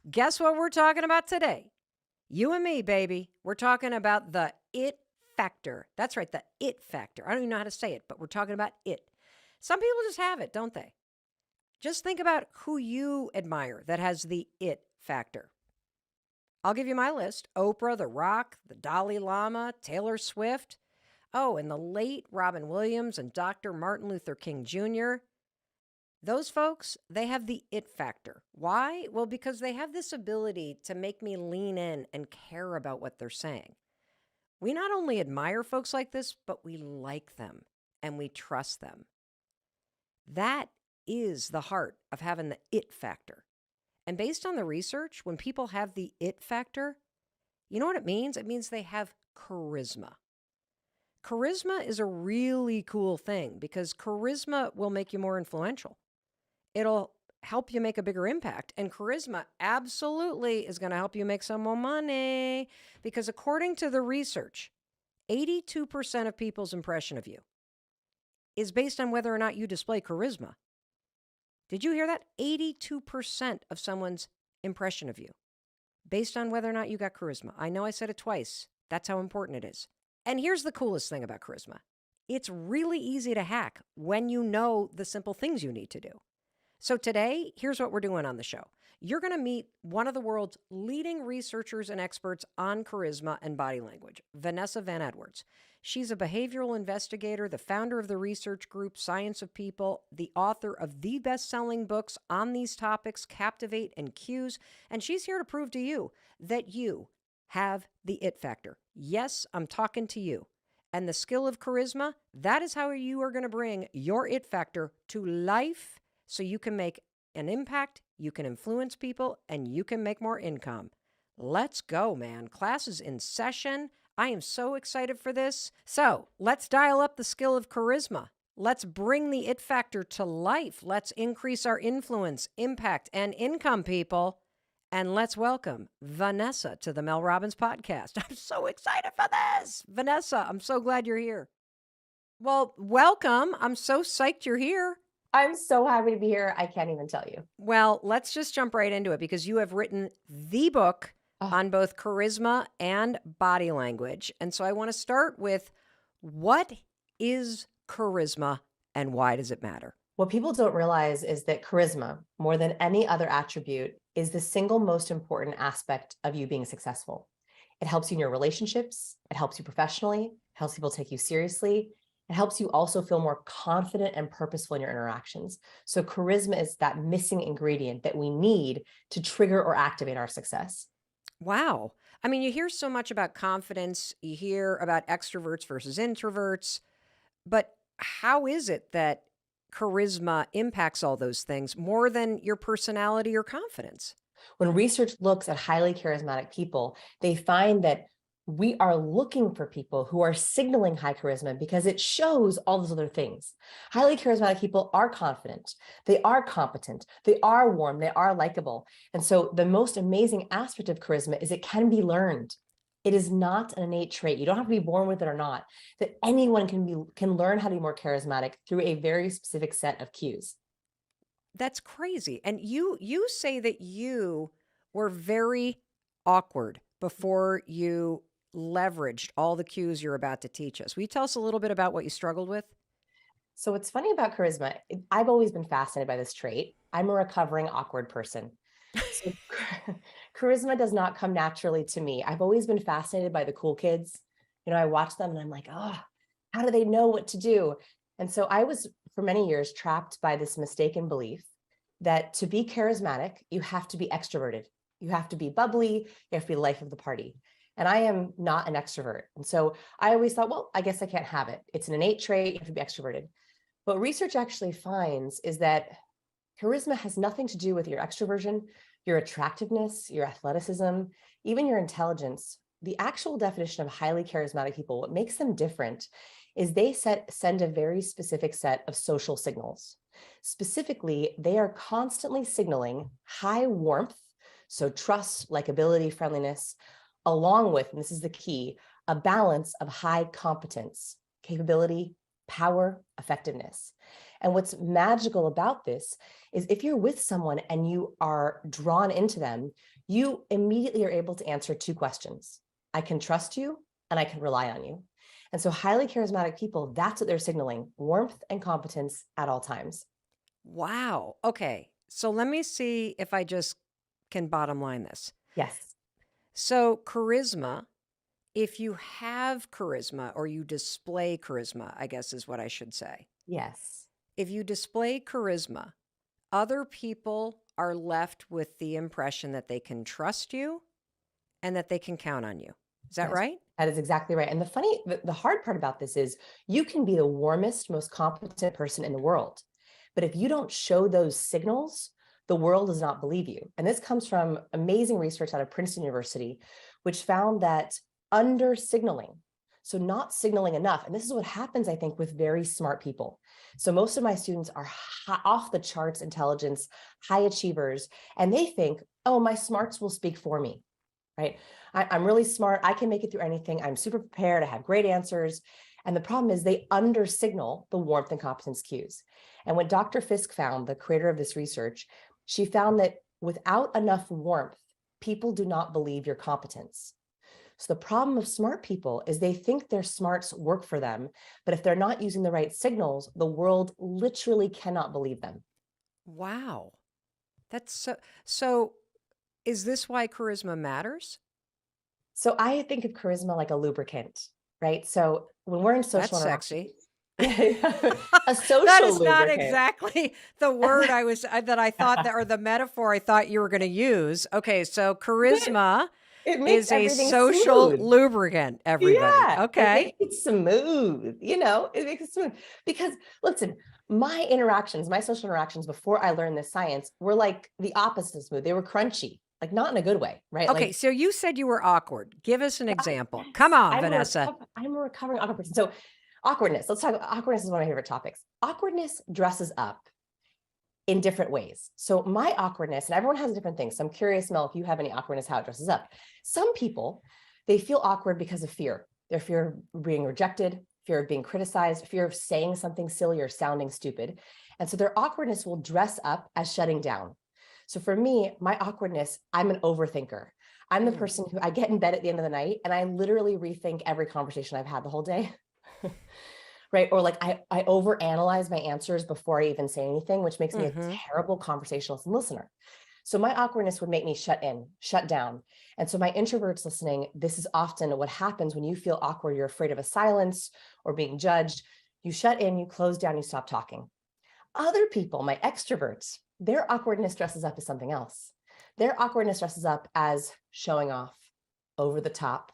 Guess what we're talking about today? You and me, baby. We're talking about the it factor. That's right, the it factor. I don't even know how to say it, but we're talking about it. Some people just have it, don't they? Just think about who you admire that has the it factor. I'll give you my list: Oprah, The Rock, the Dalai Lama, Taylor Swift. Oh, and the late Robin Williams and Dr. Martin Luther King Jr. Those folks, they have the it factor. Why? Well, because they have this ability to make me lean in and care about what they're saying. We not only admire folks like this, but we like them and we trust them. That is the heart of having the it factor. And based on the research, when people have the it factor, you know what it means? It means they have charisma. Charisma is a really cool thing because charisma will make you more influential. It'll help you make a bigger impact. And charisma absolutely is going to help you make some more money because according to the research, 82% of people's impression of you is based on whether or not you display charisma. Did you hear that? 82% of someone's impression of you based on whether or not you got charisma. I know I said it twice. That's how important it is. And here's the coolest thing about charisma. It's really easy to hack when you know the simple things you need to do. So today, here's what we're doing on the show. You're going to meet one of the world's leading researchers and experts on charisma and body language, Vanessa Van Edwards. She's a behavioral investigator, the founder of the research group Science of People, the author of the best-selling books on these topics, Captivate and Cues, and she's here to prove to you that you have the it factor. Yes, I'm talking to you. And the skill of charisma, that is how you are going to bring your it factor to life so you can make an impact, you can influence people, and you can make more income. Let's go, man. Class is in session. I am so excited for this. So let's dial up the skill of charisma. Let's bring the it factor to life. Let's increase our influence, impact, and income, people. And let's welcome Vanessa to the Mel Robbins podcast. I'm so excited for this. Vanessa, I'm so glad you're here. Well, welcome. I'm so psyched you're here. I'm so happy to be here. I can't even tell you. Well, let's just jump right into it because you have written the book Oh, on both charisma and body language. And so I want to start with what is charisma and why does it matter? what people don't realize is that charisma, more than any other attribute, is the single most important aspect of you being successful. It helps you in your relationships, it helps you professionally, it helps people take you seriously. It helps you also feel more confident and purposeful in your interactions. So charisma is that missing ingredient that we need to trigger or activate our success. Wow. I mean, you hear so much about confidence, you hear about extroverts versus introverts, but how is it that charisma impacts all those things more than your personality or confidence? When research looks at highly charismatic people, they find that we are looking for people who are signaling high charisma because it shows all those other things. Highly charismatic people are confident, they are competent, they are warm, they are likable. And so the most amazing aspect of charisma is it can be learned. It is not an innate trait. You don't have to be born with it or not. That anyone can learn how to be more charismatic through a very specific set of cues. That's crazy. And you say that you were very awkward before you leveraged all the cues you're about to teach us. Will you tell us a little bit about what you struggled with? So what's funny about charisma, I've always been fascinated by this trait. I'm a recovering awkward person. So charisma does not come naturally to me. I've always been fascinated by the cool kids. I watch them and I'm like, oh, how do they know what to do? And so I was for many years trapped by this mistaken belief that to be charismatic, you have to be extroverted. You have to be bubbly, you have to be the life of the party. And I am not an extrovert. And so I always thought, well, I guess I can't have it. It's an innate trait, you have to be extroverted. What research actually finds is that charisma has nothing to do with your extroversion, your attractiveness, your athleticism, even your intelligence. The actual definition of highly charismatic people, what makes them different is they send a very specific set of social signals. Specifically, they are constantly signaling high warmth, so trust, likability, friendliness, along with, and this is the key, a balance of high competence, capability, power, effectiveness. And what's magical about this is if you're with someone and you are drawn into them, you immediately are able to answer two questions. I can trust you and I can rely on you. And so highly charismatic people, that's what they're signaling, warmth and competence at all times. Wow. Okay. So let me see if I just can bottom line this. Yes. So, charisma, if you have charisma or you display charisma, I guess is what I should say. Yes. If you display charisma, other people are left with the impression that they can trust you and that they can count on you. Is that Yes, right? that is exactly right. And the hard part about this is you can be the warmest, most competent person in the world. But if you don't show those signals, the world does not believe you. And this comes from amazing research out of Princeton University, which found that under signaling, so not signaling enough, and this is what happens, I think, with very smart people. So most of my students are off the charts intelligence, high achievers, and they think, oh, my smarts will speak for me, right? I'm really smart. I can make it through anything. I'm super prepared. I have great answers. And the problem is they under signal the warmth and competence cues. And what Dr. Fisk found, the creator of this research, she found that without enough warmth, people do not believe your competence. So the problem of smart people is they think their smarts work for them, but if they're not using the right signals, the world literally cannot believe them. Wow. That's so is this why charisma matters? So I think of charisma like a lubricant, right? So when we're in That's social sexy. interactions, a That social is not lubricant. exactly the word that I thought that or the metaphor I thought you were going to use. Okay, so But charisma it makes is a everything social smooth. lubricant, everybody. Yeah, it Okay. makes it smooth, it makes it smooth. Because listen, my social interactions before I learned this science were like the opposite of smooth. They were crunchy, like not in a good way, right? Okay, Like so you said you were awkward. Give us an example. Come on, Vanessa. I'm a recovering awkward person. So awkwardness, let's talk. Awkwardness is one of my favorite topics. Awkwardness dresses up in different ways. So my awkwardness, and everyone has different things. So I'm curious, Mel, if you have any awkwardness, how it dresses up. Some people, they feel awkward because of fear. Their fear of being rejected, fear of being criticized, fear of saying something silly or sounding stupid. And so their awkwardness will dress up as shutting down. So for me, my awkwardness, I'm an overthinker. I'm the person who I get in bed at the end of the night and I literally rethink every conversation I've had the whole day. Right? Or like I overanalyze my answers before I even say anything, which makes me a Mm-hmm. terrible conversationalist and listener. So my awkwardness would make me shut in, shut down. And so my introverts listening, this is often what happens when you feel awkward. You're afraid of a silence or being judged. You shut in, you close down, you stop talking. Other people, my extroverts, their awkwardness dresses up as something else. Their awkwardness dresses up as showing off, over the top,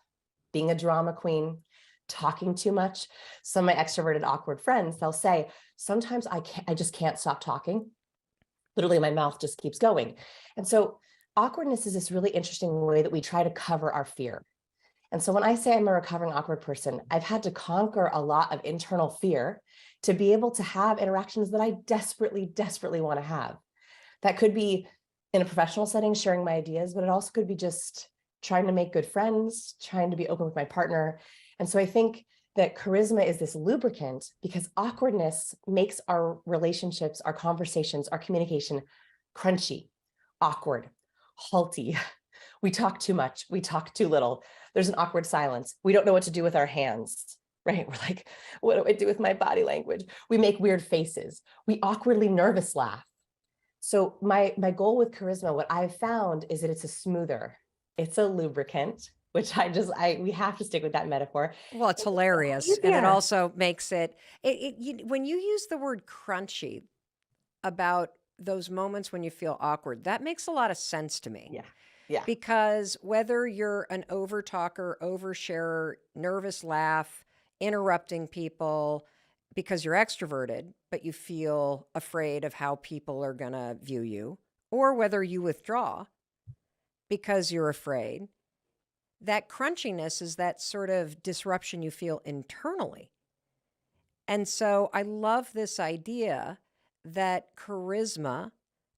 being a drama queen, talking too much. Some of my extroverted awkward friends, they'll say, sometimes I just can't stop talking. Literally, my mouth just keeps going. And so awkwardness is this really interesting way that we try to cover our fear. And so when I say I'm a recovering awkward person, I've had to conquer a lot of internal fear to be able to have interactions that I desperately, desperately want to have. That could be in a professional setting, sharing my ideas, but it also could be just trying to make good friends, trying to be open with my partner. And so I think that charisma is this lubricant because awkwardness makes our relationships, our conversations, our communication crunchy, awkward, halty. We talk too much. We talk too little. There's an awkward silence. We don't know what to do with our hands, right? We're like, what do I do with my body language? We make weird faces. We awkwardly nervous laugh. So my goal with charisma, what I've found is that it's a smoother, it's a lubricant, which we have to stick with that metaphor. Well, it's hilarious, and it Easier. also makes when you use the word crunchy about those moments when you feel awkward, that makes a lot of sense to me. Yeah. Yeah. Because whether you're an over talker, oversharer, nervous laugh, interrupting people because you're extroverted, but you feel afraid of how people are going to view you, or whether you withdraw because you're afraid, that crunchiness is that sort of disruption you feel internally. And so I love this idea that charisma,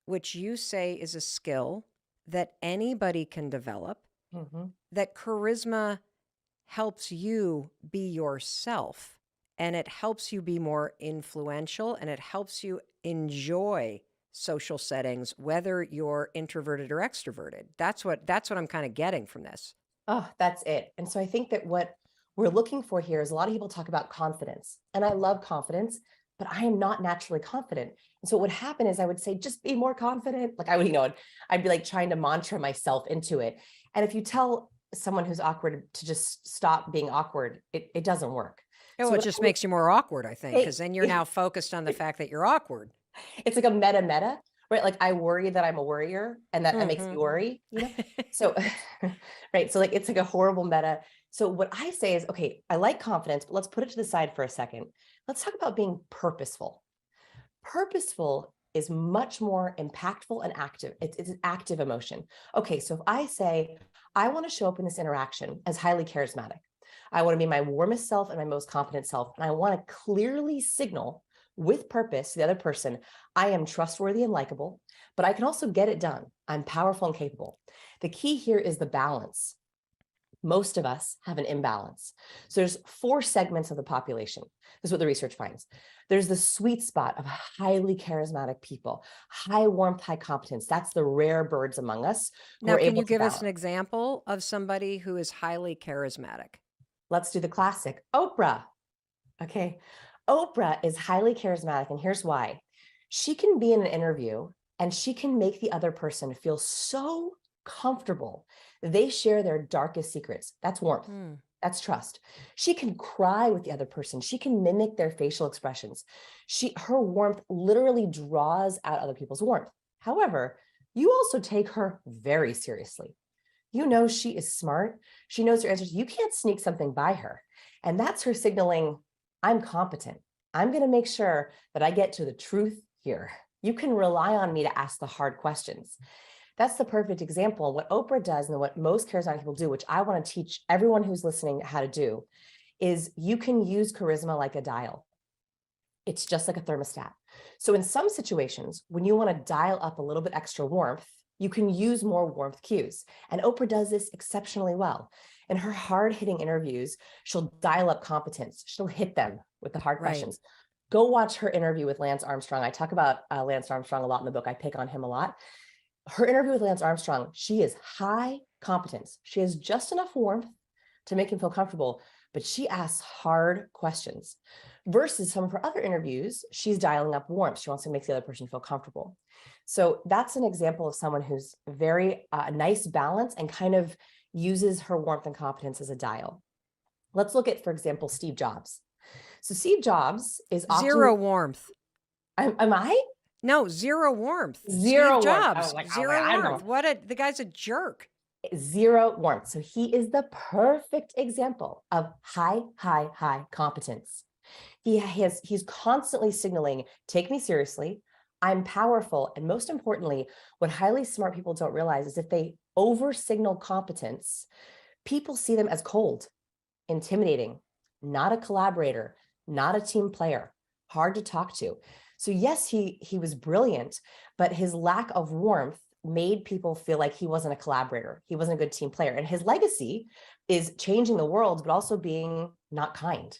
which you say is a skill that anybody can develop, Mhm. that charisma helps you be yourself and it helps you be more influential, and it helps you enjoy social settings, whether you're introverted or extroverted. That's what I'm kind of getting from this. Oh, that's it. And so I think that what we're looking for here is a lot of people talk about confidence. And I love confidence, but I am not naturally confident. And so what would happen is I would say, just be more confident. Like I would, I'd be like trying to mantra myself into it. And if you tell someone who's awkward to just stop being awkward, it doesn't work. Oh, So it what just I would makes you more awkward, I think, because say, then you're now focused on the fact that you're awkward. it's like a meta, right? Like I worry that I'm a worrier and that makes me worry, So, right. So like, it's like a horrible meta. So what I say is, okay, I like confidence, but let's put it to the side for a second. Let's talk about being purposeful. Purposeful is much more impactful and active. It's an active emotion. Okay. So if I say, I want to show up in this interaction as highly charismatic, I want to be my warmest self and my most confident self. And I want to clearly signal with purpose to the other person, I am trustworthy and likable, but I can also get it done. I'm powerful and capable. The key here is the balance. Most of us have an imbalance. So there's 4 segments of the population. This is what the research finds. There's the sweet spot of highly charismatic people, high warmth, high competence. That's the rare birds among us who Now, are can able you to give us balance. an example of somebody who is highly charismatic? Let's do the classic, Oprah. Okay. Oprah is highly charismatic, and here's why. She can be in an interview and she can make the other person feel so comfortable. They share their darkest secrets. That's warmth. That's trust. She can cry with the other person. She can mimic their facial expressions. Her warmth literally draws out other people's warmth. However, you also take her very seriously. She is smart. She knows her answers. You can't sneak something by her. And that's her signaling, I'm competent. I'm going to make sure that I get to the truth here. You can rely on me to ask the hard questions. That's the perfect example. What Oprah does and what most charismatic people do, which I want to teach everyone who's listening how to do, is you can use charisma like a dial. It's just like a thermostat. So in some situations, when you want to dial up a little bit extra warmth, you can use more warmth cues. And Oprah does this exceptionally well. In her hard-hitting interviews, she'll dial up competence. She'll hit them with the hard questions. Go watch her interview with Lance Armstrong. I talk about Lance Armstrong a lot in the book. I pick on him a lot. Her interview with Lance Armstrong, she is high competence. She has just enough warmth to make him feel comfortable, but she asks hard questions. Versus some of her other interviews, she's dialing up warmth. She wants to make the other person feel comfortable. So that's an example of someone who's very nice balance and kind of uses her warmth and competence as a dial. Let's look at, for example, Steve Jobs. So Steve Jobs is often— Zero warmth. Am I? No, zero warmth. Zero Steve warmth. Jobs, zero warmth. The guy's a jerk. Zero warmth. So he is the perfect example of high competence. He's constantly signaling, take me seriously. I'm powerful. And most importantly, what highly smart people don't realize is if they over signal competence, people see them as cold, intimidating, not a collaborator, not a team player, hard to talk to. So yes, he was brilliant, but his lack of warmth made people feel like he wasn't a collaborator. He wasn't a good team player. And his legacy is changing the world, but also being not kind.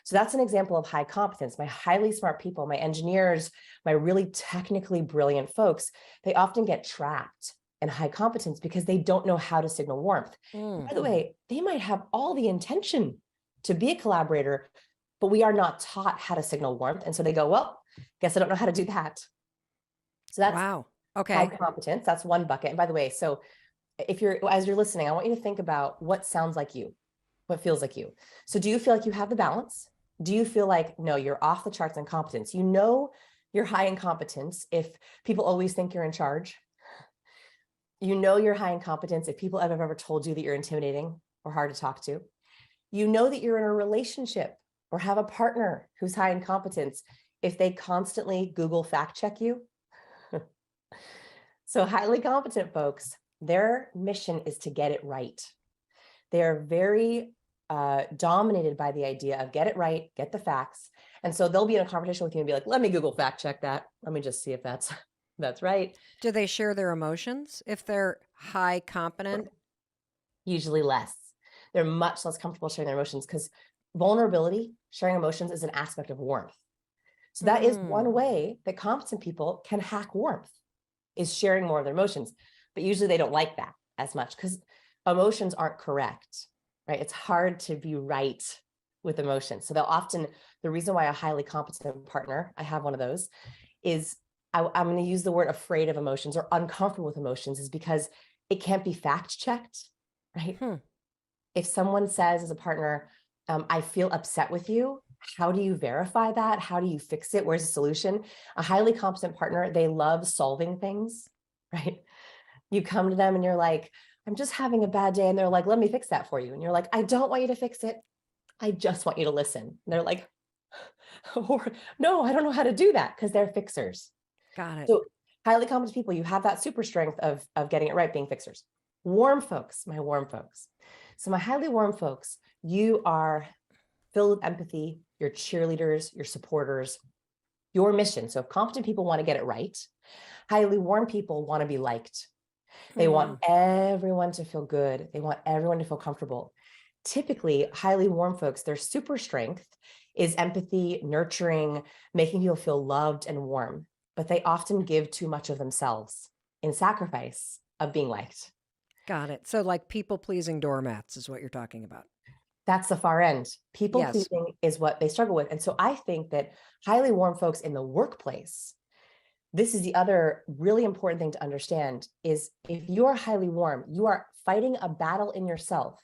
So that's an example of high competence. My highly smart people, my engineers, my really technically brilliant folks, they often get trapped in high competence because they don't know how to signal warmth. By the way, they might have all the intention to be a collaborator, but we are not taught how to signal warmth. And so they go, well, guess I don't know how to do that. So that's high competence. That's one bucket. And by the way, so as you're listening, I want you to think about what sounds like you, what feels like you. So do you feel like you have the balance? Do you feel like, no, you're off the charts in competence? You're high in competence if people always think you're in charge. You're high in competence if people have ever told you that you're intimidating or hard to talk to. That you're in a relationship or have a partner who's high in competence if they constantly Google fact check you. So highly competent folks, their mission is to get it right. They are very dominated by the idea of get it right, get the facts. And so they'll be in a conversation with you and be like, let me Google fact check that. Let me just see if that's right. Do they share their emotions if they're high competent? Usually less. They're much less comfortable sharing their emotions because vulnerability Sharing emotions is an aspect of warmth. So that is Mm. one way that competent people can hack warmth, is sharing more of their emotions. But usually they don't like that as much because emotions aren't correct, right? It's hard to be right with emotions. So they'll often, the reason why a highly competent partner, I have one of those, is I'm going to use the word afraid of emotions or uncomfortable with emotions, is because it can't be fact checked, right? Hmm. If someone says as a partner, I feel upset with you, how do you verify that? How do you fix it? Where's the solution? A highly competent partner, they love solving things, right? You come to them and you're like, I'm just having a bad day. And they're like, let me fix that for you. And you're like, I don't want you to fix it. I just want you to listen. And they're like, or, no, I don't know how to do that, because they're fixers. Got it. So highly competent people, you have that super strength of getting it right, being fixers. Warm folks, my warm folks. So my highly warm folks, you are filled with empathy, your cheerleaders, your supporters, your mission. So if competent people want to get it right, highly warm people want to be liked. They Hmm. want everyone to feel good. They want everyone to feel comfortable. Typically, highly warm folks, their super strength is empathy, nurturing, making people feel loved and warm, but they often give too much of themselves in sacrifice of being liked. Got it. So, like people pleasing doormats is what you're talking about. That's the far end. People Yes. pleasing is what they struggle with. And so I think that highly warm folks in the workplace, this is the other really important thing to understand, is if you are highly warm, you are fighting a battle in yourself,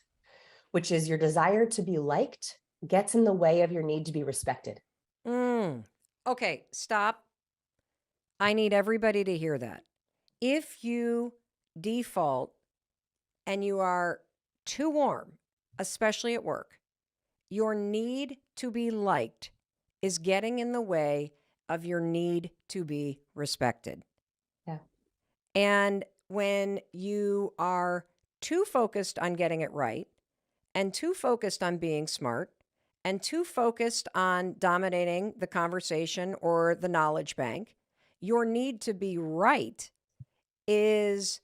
which is your desire to be liked gets in the way of your need to be respected. Mm. Okay, stop. I need everybody to hear that. If you default and you are too warm, especially at work, your need to be liked is getting in the way of your need to be respected. Yeah. And when you are too focused on getting it right and too focused on being smart and too focused on dominating the conversation or the knowledge bank, your need to be right is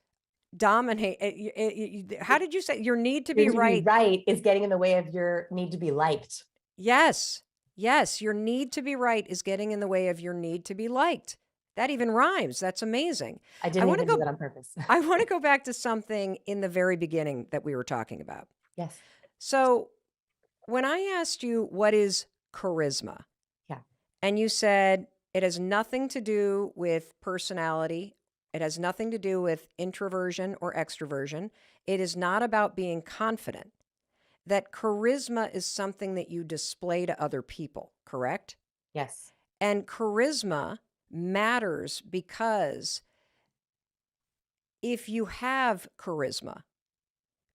dominate. How did you say your need to Your be need to be right? right is getting in the way of your need to be liked. Yes. Yes. Your need to be right is getting in the way of your need to be liked. That even rhymes. That's amazing. I I didn't want to even do go that on purpose. I want to go back to something in the very beginning that we were talking about. Yes. So, when I asked you what is charisma, Yeah. and you said it has nothing to do with personality, it has nothing to do with introversion or extroversion, it is not about being confident, that charisma is something that you display to other people, correct? Yes. And charisma matters because if you have charisma,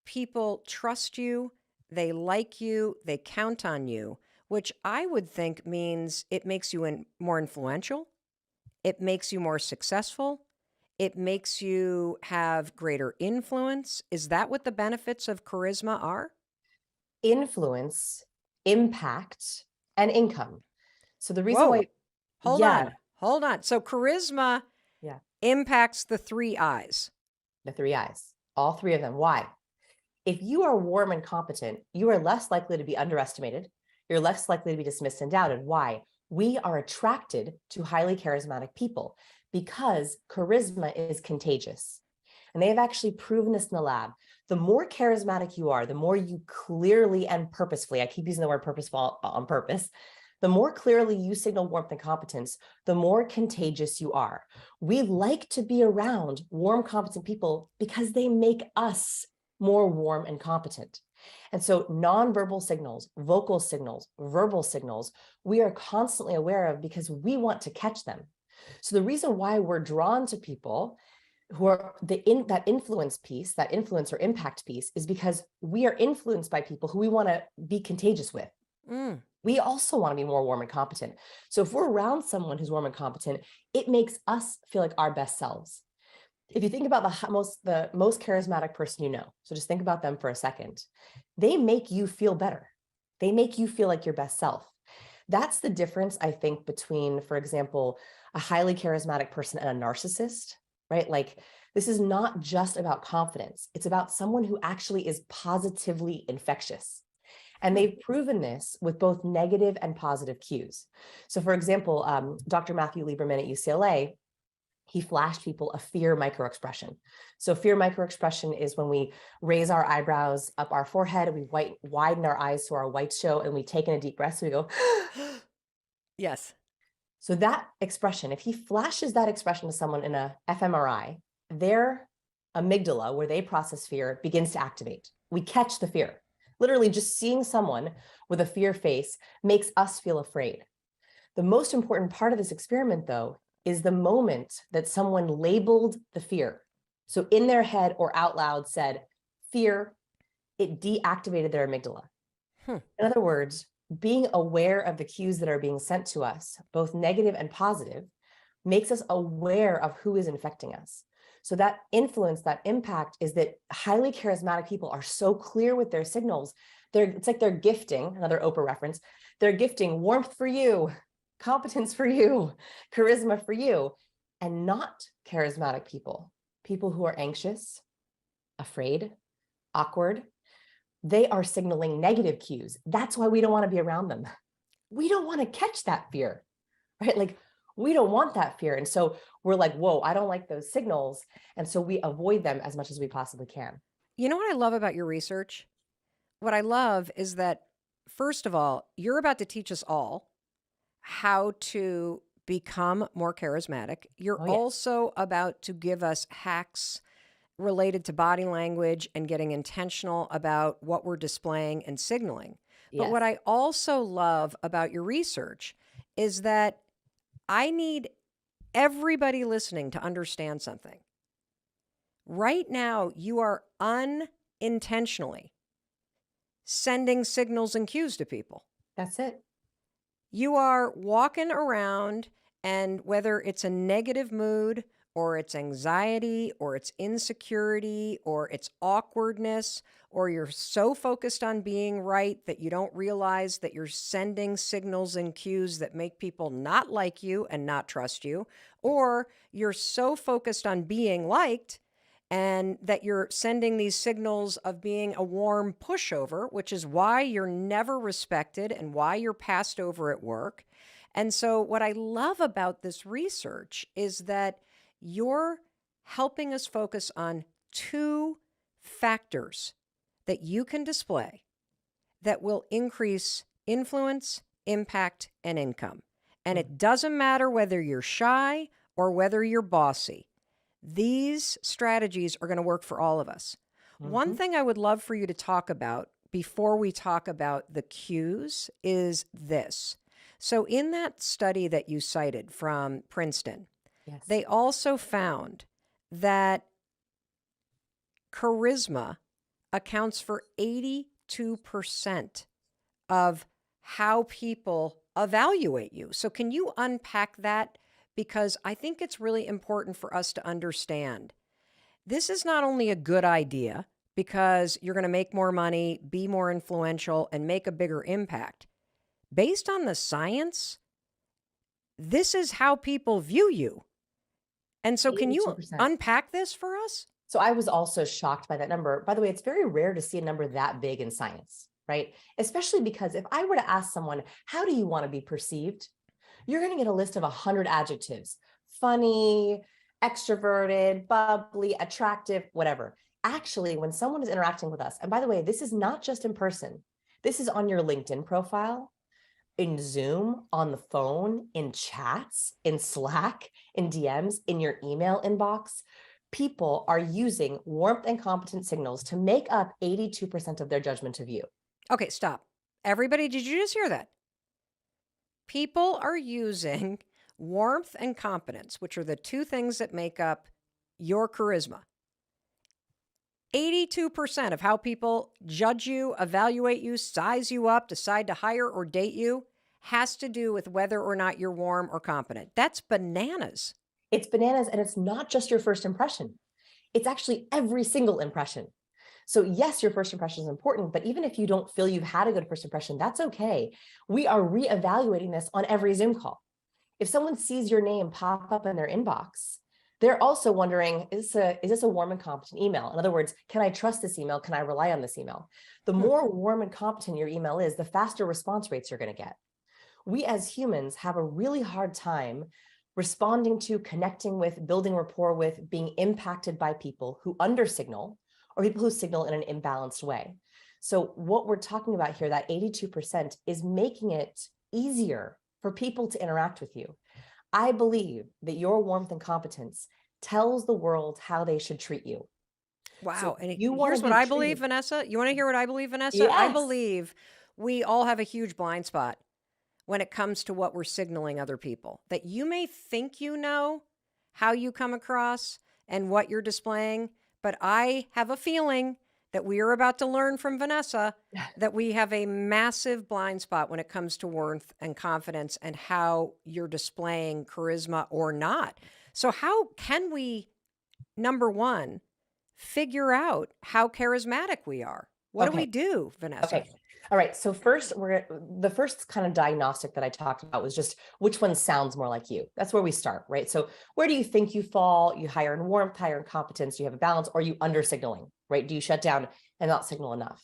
people trust you, they like you, they count on you, which I would think means it makes you more influential, it makes you more successful, it makes you have greater influence. Is that what the benefits of charisma are? Influence, impact, and income. So the reason Whoa, why, hold yeah, on, hold on. So charisma yeah, impacts the three I's. the three I's, all three of them. Why? If you are warm and competent, you are less likely to be underestimated. You're less likely to be dismissed and doubted. Why? We are attracted to highly charismatic people because charisma is contagious. And they have actually proven this in the lab. The more charismatic you are, the more you clearly and purposefully, I keep using the word purposeful on purpose, the more clearly you signal warmth and competence, the more contagious you are. We like to be around warm, competent people because they make us more warm and competent. And so nonverbal signals, vocal signals, verbal signals, we are constantly aware of because we want to catch them. So the reason why we're drawn to people who are that influence piece, that influence or impact piece, is because we are influenced by people who we want to be contagious with. Mm. We also want to be more warm and competent. So if we're around someone who's warm and competent, it makes us feel like our best selves. If you think about the most charismatic person you know, so just think about them for a second, they make you feel better. They make you feel like your best self. That's the difference, I think, between, for example, a highly charismatic person and a narcissist, right? Like, this is not just about confidence. It's about someone who actually is positively infectious. And they've proven this with both negative and positive cues. So for example, Dr. Matthew Lieberman at UCLA, he flashed people a fear microexpression. So fear microexpression is when we raise our eyebrows up our forehead and we widen our eyes so our whites show, and we take in a deep breath. So we go, Yes. so that expression, if he flashes that expression to someone in a fMRI, their amygdala, where they process fear, begins to activate. We catch the fear. Literally just seeing someone with a fear face makes us feel afraid. The most important part of this experiment, though, is the moment that someone labeled the fear. So in their head or out loud said, fear, it deactivated their amygdala. In other words, being aware of the cues that are being sent to us, both negative and positive, makes us aware of who is infecting us. So that influence, that impact is that highly charismatic people are so clear with their signals. It's like they're gifting, another Oprah reference, they're gifting warmth for you, competence for you, charisma for you, and not charismatic people, people who are anxious, afraid, awkward, they are signaling negative cues. That's why we don't want to be around them. We don't want to catch that fear, right? Like we don't want that fear. And so we're like, whoa, I don't like those signals. And so we avoid them as much as we possibly can. You know what I love about your research? What I love is that, first of all, you're about to teach us all how to become more charismatic. You're Oh, yes. also about to give us hacks related to body language and getting intentional about what we're displaying and signaling. But Yes. what I also love about your research is that I need everybody listening to understand something. Right now, you are unintentionally sending signals and cues to people. That's it. You are walking around, and whether it's a negative mood or it's anxiety or it's insecurity or it's awkwardness, or you're so focused on being right that you don't realize that you're sending signals and cues that make people not like you and not trust you, or you're so focused on being liked and that you're sending these signals of being a warm pushover, which is why you're never respected and why you're passed over at work. And so, what I love about this research is that you're helping us focus on two factors that you can display that will increase influence, impact, and income. And it doesn't matter whether you're shy or whether you're bossy. These strategies are going to work for all of us. One thing I would love for you to talk about before we talk about the cues is this. So in that study that you cited from Princeton, Yes. they also found that charisma accounts for 82% of how people evaluate you. So can you unpack that? Because I think it's really important for us to understand. This is not only a good idea because you're going to make more money, be more influential, and make a bigger impact. Based on the science, this is how people view you. And so can you 82%. unpack this for us? So I was also shocked by that number. By the way, it's very rare to see a number that big in science, right? Especially because if I were to ask someone, how do you want to be perceived? You're going to get a list of 100 adjectives: funny, extroverted, bubbly, attractive, whatever. Actually, when someone is interacting with us, and by the way, this is not just in person, this is on your LinkedIn profile, in Zoom, on the phone, in chats, in Slack, in DMs, in your email inbox. People are using warmth and competent signals to make up 82% of their judgment of you. Okay, stop. Everybody, did you just hear that? People are using warmth and competence, which are the two things that make up your charisma. 82% of how people judge you, evaluate you, size you up, decide to hire or date you has to do with whether or not you're warm or competent. That's bananas. It's bananas, and it's not just your first impression. It's actually every single impression. So yes, your first impression is important, but even if you don't feel you've had a good first impression, that's okay. We are reevaluating this on every Zoom call. If someone sees your name pop up in their inbox, They're also wondering, is this a warm and competent email? In other words, can I trust this email? Can I rely on this email? The Hmm. more warm and competent your email is, the faster response rates you're going to get. We as humans have a really hard time responding to, connecting with, building rapport with, being impacted by people who undersignal or people who signal in an imbalanced way. So what we're talking about here, that 82%, is making it easier for people to interact with you. I believe that your warmth and competence tells the world how they should treat you. So Wow. And you want here's to what be I believe, treated. Vanessa. You want to hear what I believe, Vanessa? I Yes. believe we all have a huge blind spot when it comes to what we're signaling other people. That you may think you know how you come across and what you're displaying, but I have a feeling that we are about to learn from Vanessa that we have a massive blind spot when it comes to warmth and confidence and how you're displaying charisma or not. So, how can we, number one, figure out how charismatic we are? What do we Okay. do, Vanessa? Okay. All right. So first, the first kind of diagnostic that I talked about was just which one sounds more like you. That's where we start, right? So where do you think you fall? You higher in warmth, higher in competence, you have a balance, or you under signaling, right? Do you shut down and not signal enough?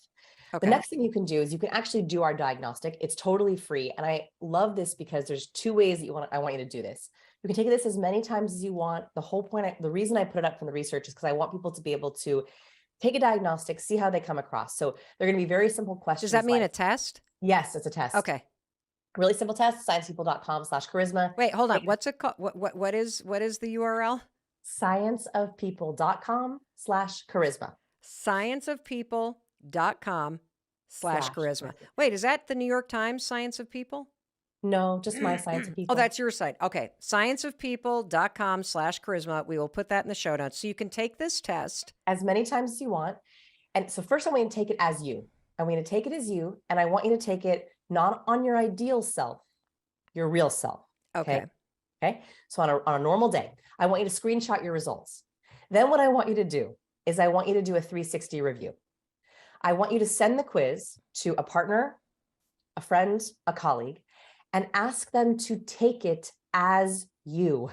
The Okay. next thing you can do is you can actually do our diagnostic. It's totally free. And I love this because there's two ways that I want you to do this. You can take this as many times as you want. The whole point, the reason I put it up from the research is because I want people to be able to take a diagnostic, see how they come across. So they're going to be very simple Does that questions mean like, a test? yes, it's a test. Okay. Really simple test, sciencepeople.com/charisma. Wait, hold on. What's it called? What is the URL? Scienceofpeople.com/charisma. Scienceofpeople.com slash Slash charisma. charisma. Wait, is that the New York Times Science of People? No, just my Science of Oh, People. that's your site. Okay. Scienceofpeople.com slash charisma. We will put that in the show notes. So you can take this test. As many times as you want. And so first I'm going to take it as you. I'm going to take it as you, and I want you to take it not on your ideal self, your real self. Okay. Okay. So on a normal day, I want you to screenshot your results. Then what I want you to do is I want you to do a 360 review. I want you to send the quiz to a partner, a friend, a colleague, and ask them to take it as you.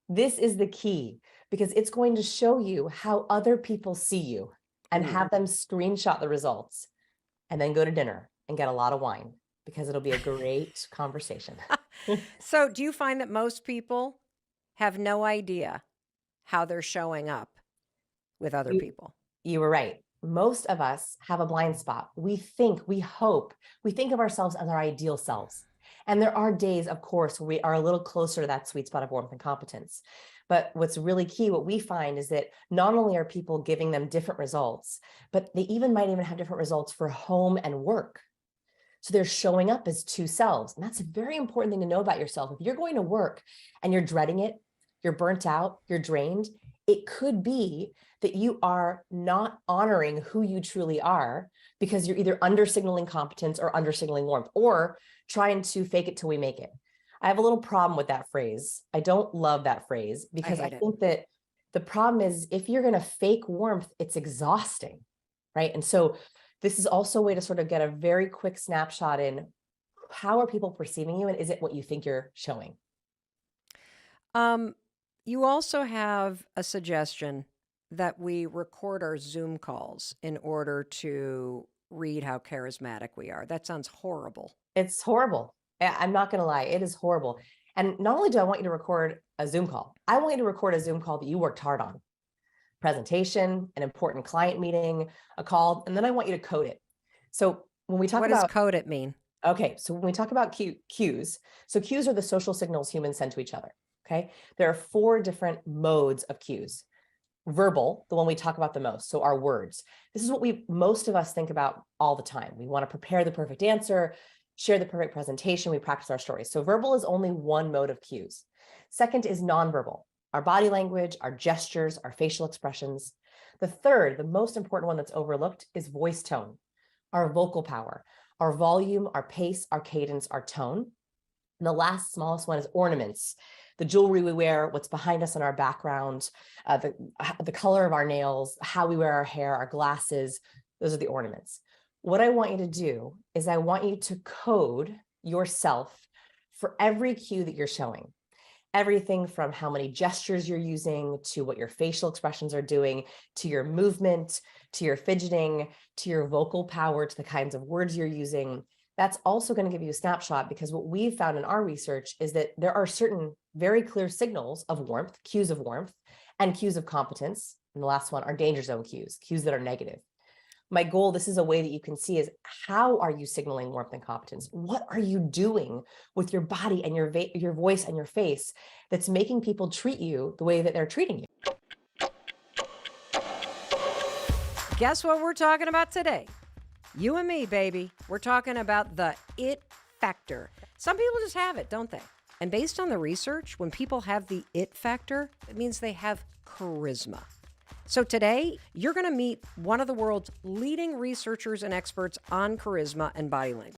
This is the key because it's going to show you how other people see you and have them screenshot the results and then go to dinner and get a lot of wine because it'll be a great conversation. So do you find that most people have no idea how they're showing up with other You, people? you were right. Most of us have a blind spot. We think, we hope, we think of ourselves as our ideal selves. And there are days, of course, where we are a little closer to that sweet spot of warmth and competence. But what's really key, what we find is that not only are people giving them different results, but they might even have different results for home and work. So they're showing up as two selves. And that's a very important thing to know about yourself. If you're going to work and you're dreading it, you're burnt out, you're drained, it could be that you are not honoring who you truly are because you're either under signaling competence or under signaling warmth or trying to fake it till we make it. I have a little problem with that phrase. I don't love that phrase because I hate it. think that the problem is if you're going to fake warmth, it's exhausting, right? And so this is also a way to sort of get a very quick snapshot in how are people perceiving you and is it what you think you're showing? You also have a suggestion that we record our Zoom calls in order to read how charismatic we are. That sounds horrible. It's horrible. I'm not going to lie. It is horrible. And not only do I want you to record a Zoom call, I want you to record a Zoom call that you worked hard on. Presentation, an important client meeting, a call, and then I want you to code it. So when we talk What about does code it mean? Okay, so when we talk about cues, so cues are the social signals humans send to each other. Okay, there are 4 different modes of cues. Verbal, the one we talk about the most, so our words. This is what most of us think about all the time. We want to prepare the perfect answer, share the perfect presentation, we practice our stories. So verbal is only one mode of cues. Second is nonverbal, our body language, our gestures, our facial expressions. The third, the most important one that's overlooked, is voice tone, our vocal power, our volume, our pace, our cadence, our tone. And the last smallest one is ornaments, the jewelry we wear, what's behind us in our background, the color of our nails, how we wear our hair, our glasses. Those are the ornaments. What I want you to do is I want you to code yourself for every cue that you're showing. Everything from how many gestures you're using to what your facial expressions are doing, to your movement, to your fidgeting, to your vocal power, to the kinds of words you're using. That's also going to give you a snapshot, because what we've found in our research is that there are certain very clear signals of warmth, cues of warmth, and cues of competence. And the last one are danger zone cues, cues that are negative. My goal, this is a way that you can see, is how are you signaling warmth and competence? What are you doing with your body and your voice and your face that's making people treat you the way that they're treating you? Guess what we're talking about today? You and me, baby. We're talking about the it factor. Some people just have it, don't they? And based on the research, when people have the it factor, it means they have charisma. So today, you're going to meet one of the world's leading researchers and experts on charisma and body language.